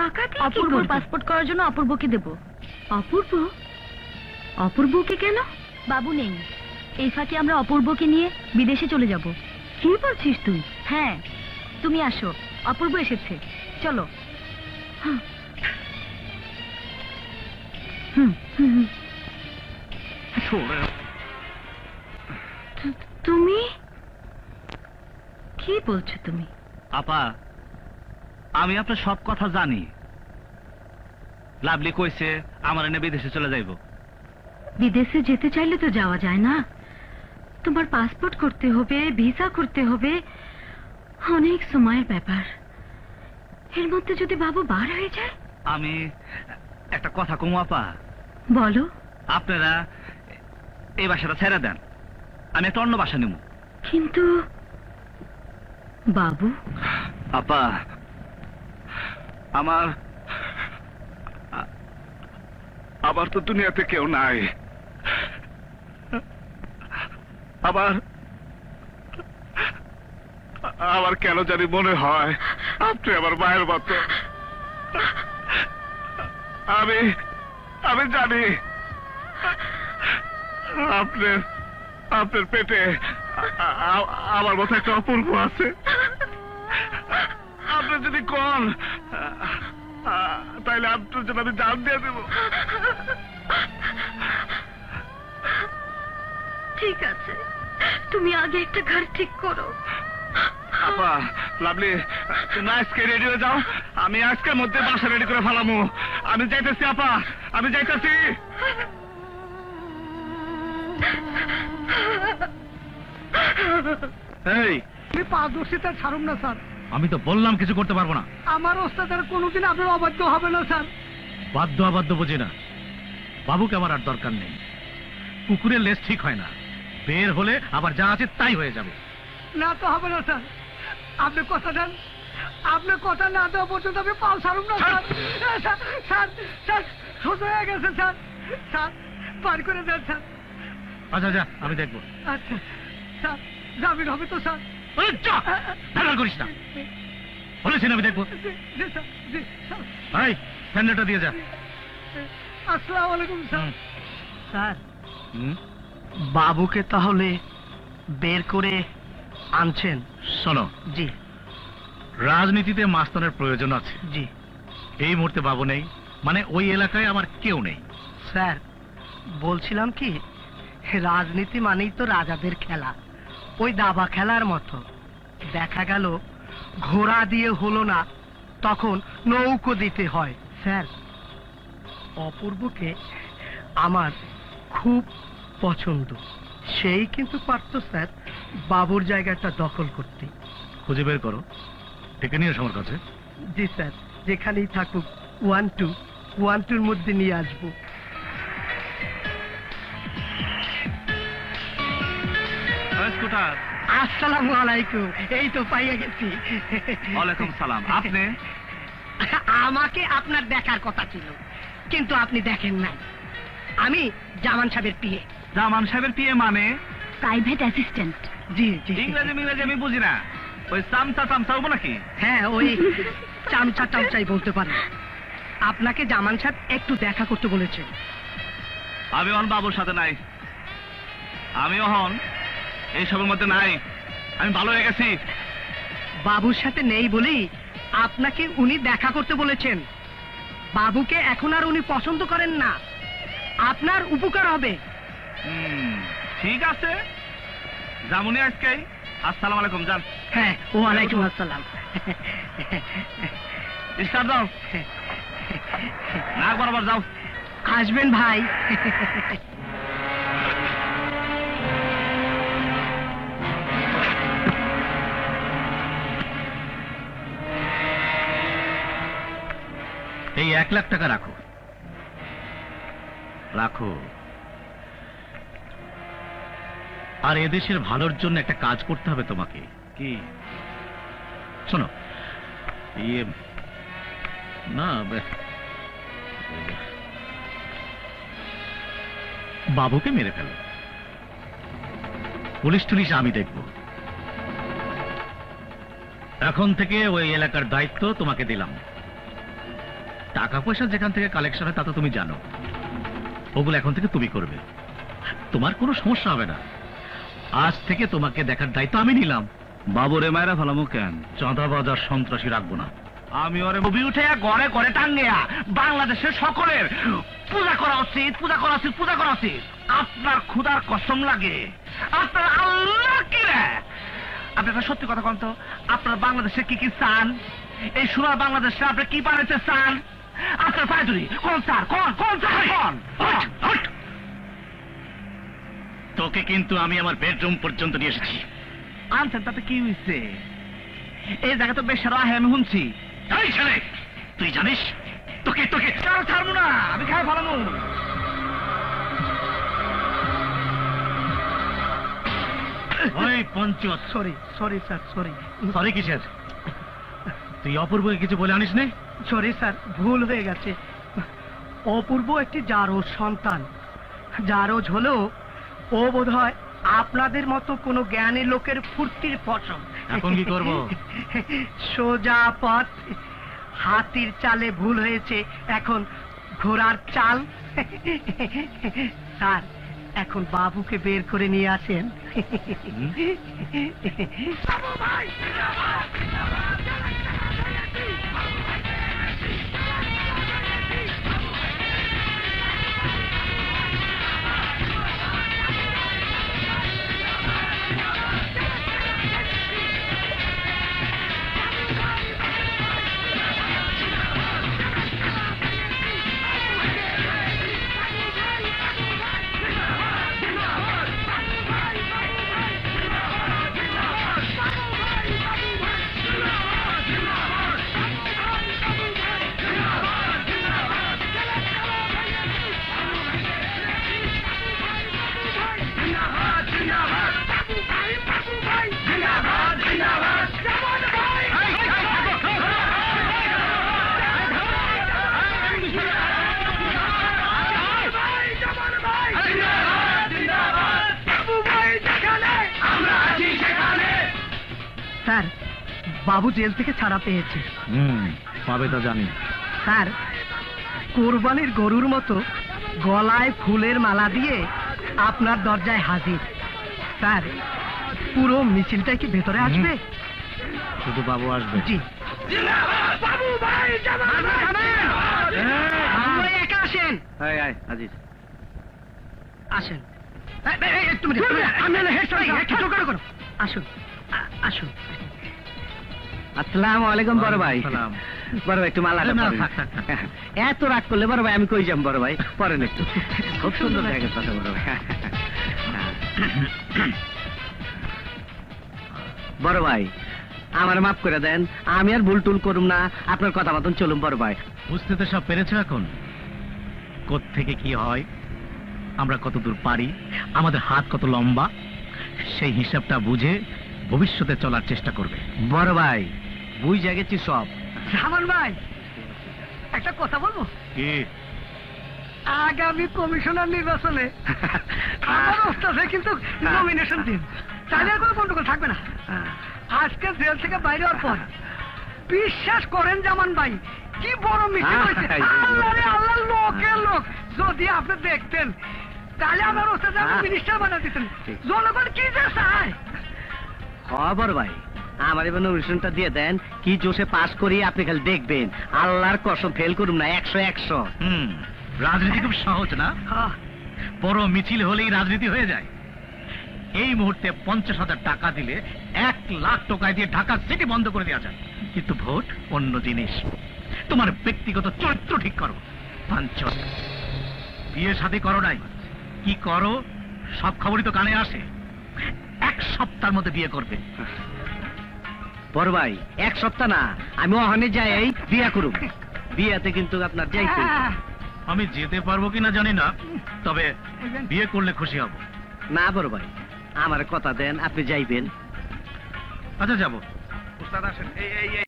টাকা দিয়ে অপূর্বর পাসপোর্ট করার জন্য অপূর্বকে দেব। অপূর্ব? অপূর্বকে কেন? বাবু নেই, এই ফাঁকে আমরা অপূর্বকে নিয়ে বিদেশে চলে যাব। কি বলছিস তুই? হ্যাঁ, তুমি আসো, অপূর্ব এসেছে, চলো। তুমি কি বলছো তুমি? আপা, আমি আপনার সব কথা জানি। লাভলি কইছে আমার এনে বিদেশে চলে যাইব। বিদেশে যেতে চাইলে তো যাওয়া যায় না, তোমার পাসপোর্ট করতে হবে, ভিসা করতে হবে, অনেক সময়ের ব্যাপার। এর মধ্যে যদি বাবু বার হয়ে যায়? আমি একটা কথা কমু আপা। বলো। আপনারা এই বাসাটা ছেড়ে দেন, আমি একটা অন্য বাসা নেব। কিন্তু বাবু। আপা, আমার তো দুনিয়াতে কেউ নাই। আমার কেন জানি মনে হয় আপনি আমার মায়ের মতো। আমি জানি আপনার পেটে আমার মতো একটা অপূর্ব আছে। আপনি যদি কন তাইলে আপনার জন্য আমি জান দিয়ে দেব। ঠিক আছে, তুমি আগে একটা ঘর ঠিক করো। আপা, লাভলি, তুমি আজকে রেডি হয়ে যাও, আমি আজকের মধ্যে বাসা রেডি করে ফেলামু। আমি যাইতেছি আপা, আমি যাইতেছি। এই, আমি পারদর্শিতা ছাড়ুম না স্যার। আমি তো বললাম কিছু করতে পারবো না। আমার ওস্তাদের কোনোদিন আপনার অবাধ্য হবে না স্যার। বাধ্য অবাধ্য বুঝি না, বাবুকে আমার আর দরকার নেই। কুকুরের লেজ ঠিক হয় না, বের হলে আবার যা আছে তাই হয়ে যাবে। না তো হবে না স্যার, আপনি কথা দেন। আপনি কথা না দেওয়া পর্যন্ত আমি পাও ছাড়ুম না স্যার। স্যার স্যার সোজা হয়ে গেছে স্যার। স্যার বার করে দেন স্যার। আচ্ছা যা, আমি দেখবো। আচ্ছা স্যার, জামিন হবে তো স্যার? করিস না, বলেছি না আমি দেখবো। জি স্যার, জি স্যার। ভাই, স্যান্ডেলটা দিয়ে যা। আসসালামু আলাইকুম স্যার। স্যার, বাবুকে তাহলে বের করে আনছেন? শোনো, জি রাজনীতিতে মাস্তানের প্রয়োজন আছে। জি। এই মুহূর্তে বাবু নেই, মানে ওই এলাকায় আমার কেউ নেই। স্যার, বলছিলাম কি, রাজনীতি মানেই তো রাজাদের খেলা, ওই দাবা খেলার মতো। দেখা গেল ঘোড়া দিয়ে হলো না, তখন নৌকো দিতে হয়। স্যার, অপূর্বকে আমার খুব পছন্দ, সেই কিন্তু পারত স্যার বাবুর জায়গাটা দখল করতে। খুঁজে বের করো, ডেকে নিয়ে এসো আমার কাছে। জি স্যার, যেখানেই থাকুক 1-2-1-2-র মধ্যে নিয়ে আসবো। আসসালামু আলাইকুম, এই তো পাইয়া গেছি। ওয়ালাইকুম সালাম। আপনি? আমাকে আপনার দেখার কথা ছিল, কিন্তু আপনি দেখেন নাই। আমি জামান সাহেবের পিএ। জামান সাহেবের পিএ মানে? Private assistant. জি জি। ইংরেজি আমি বুঝি না, ওই চামচা হবো নাকি? হ্যাঁ, ওই চামচা টামচাই বলতে পারেন। আপনাকে জামান সাহেব একটু দেখা করতে বলেছে। আমি অহন বাবুর সাথে নাই, আমি অহন এইসবের মধ্যে নাই, আমি ভালো হয়ে গেছি। বাবুর সাথে নেই বলেই আপনাকে উনি দেখা করতে বলেছেন। বাবুকে এখন আর উনি পছন্দ করেন না, আপনার উপকার হবে। ঠিক আছে, যামুনি আজকেই। আসসালামু আলাইকুম। যান। হ্যাঁ, ওয়ালাইকুম আসসালাম। স্টার্ট দাও, নাক বরাবর যাও। আসবেন ভাই। এই 1 লাখ টাকা রাখো, রাখো। আর এদেশের ভালোর জন্য একটা কাজ করতে হবে তোমাকে। কি? শোনো, ইয়ে না, বাবুকে মেরে ফেলো, পুলিশ টুলিশ আমি দেখব। এখন থেকে ওই এলাকার দায়িত্ব তোমাকে দিলাম। টাকা পয়সা যেখান থেকে কালেকশন হয় তা তো তুমি জানো, ওগুলো এখন থেকে তুমি করবে, তোমার কোনো সমস্যা হবে না। আজ থেকে তোমাকে দেখার দায়িত্ব আমি নিলাম। বাবুরে মায়েরা ভালামো কেন, চাঁদাবাজ আর সন্ত্রাসী রাখবো না। আমি ওরে ছবি উঠে ঘরে ঘরে টাঙ্গিয়া বাংলাদেশের সকলের পূজা করা উচিত, পূজা করা উচিত, পূজা করা উচিত। আপনার ক্ষুধার কসম লাগে, আপনার আল্লাহ কি রে? আপনি একটা সত্যি কথা কন তো, আপনার বাংলাদেশে কি কি চান? এই সোনার বাংলাদেশে আপনি কি বানাইতে চান? আপনার পায়ে ধরি কোন স্যার, কোন কোন স্যার, কোন? তোকে কিন্তু আমি আমার বেডরুম পর্যন্ত নিয়ে এসেছি। আনছেন তাতে কি হয়েছে? এই জায়গা তো বেশ রাহে আমি শুনছি। এই ছেলে, তুই জানিস তোকে তোকে ছাড়বো না, আমি খাই ফেলামো। ওই পঞ্চত, sorry sorry sir, sorry sorry কিসের? তুই অপূর্বকে কিছু বলে আনিস নে? সরি স্যার, ভুল হয়ে গেছে। অপূর্ব একটি জারজ সন্তান। জারজ হলেও ও বোধহয় আপনাদের মতো কোনো জ্ঞানী লোকের ফুর্তির ফসল। এখন কি করব? সোজা পথ। হাতির চালে ভুল হয়েছে, এখন ঘোড়ার চাল। স্যার, এখন বাবুকে বের করে নিয়ে আসেন। স্যার, বাবু জেল থেকে ছাড়া পেয়েছে। পাবে তা জানি। স্যার, কোরবানির গরুর মতো গলায় ফুলের মালা দিয়ে আপনার দরজায় হাজির। স্যার, পুরো মিছিলটা কি ভেতরে আসবে? শুধু বাবু আসবে? জি। একা আসেন। আজিজ আসেন। একটু আসুন, আসুন। আসসালামু আলাইকুম বড় ভাই। বড় ভাই একটু মালা এত রাগ করলে বড় ভাই আমি কই যাম? বড় ভাই পরেন একটু, খুব সুন্দর জায়গার কথা বড় ভাই। বড় ভাই আমার মাফ করে দেন, আমি আর ভুল টুল করুম না, আপনার কথা মতন চলুম বড় ভাই। বুঝতে তো সব পেরেছো এখন, কোত্থেকে কি হয়, আমরা কত দূর পারি, আমাদের হাত কত লম্বা, সেই হিসাবটা বুঝে ভবিষ্যতে চলার চেষ্টা করবে। বড় ভাই বুঝে গেছি সব। সামান ভাই, একটা কথা বলবো? কি? আগামী কমিশনার নির্বাচনে আমার ওস্তাদে কিন্তু নমিনেশন দিন, তাহলে আর কোনো গন্ডগোল থাকবে না। আজকে জেল থেকে বাইরে হওয়ার পর বিশ্বাস করেন জামান ভাই, কি বড় মিটিং হয়েছে। আল্লাহ রে আল্লাহ, লোকের লোক যদি আপনি দেখতেন তাহলে আমার ওস্তাদে মিনিস্টার বানা দিতেন। জনগণ কি যে চায়। খবর ভাই, আমার এবার নমিনেশনটা দিয়ে দেন, কি জোশে পাস করি আপনি খালি দেখবেন। আল্লাহর কসম ফেল করুন না, 100-100। রাজনীতি খুব সহজ না? বড় মিছিল হলেই রাজনীতি হয়ে যায়। এই মুহূর্তে 50,000 টাকা দিলে 1 লাখ টাকা দিয়ে ঢাকা সিটি বন্ধ করে দেওয়া যায়, কিন্তু ভোট অন্য জিনিস। তোমার ব্যক্তিগত চরিত্র ঠিক করো। পাঞ্চত, বিয়ে শাদী করো নাই, কি করো সব খবরই তো কানে আসে। 1 সপ্তাহের মধ্যে বিয়ে করবে। বড় ভাই 1 সপ্তাহ না, আমি ওখানে যাই এই বিয়ে করুম। বিয়েতে কিন্তু আপনার যাইতে। আমি যেতে পারবো কিনা জানি না, তবে বিয়ে করলে খুশি হব। না বড় ভাই, আমার কথা দেন, আপনি যাইবেন। আচ্ছা যাবো। উস্তাদ আসেন। এই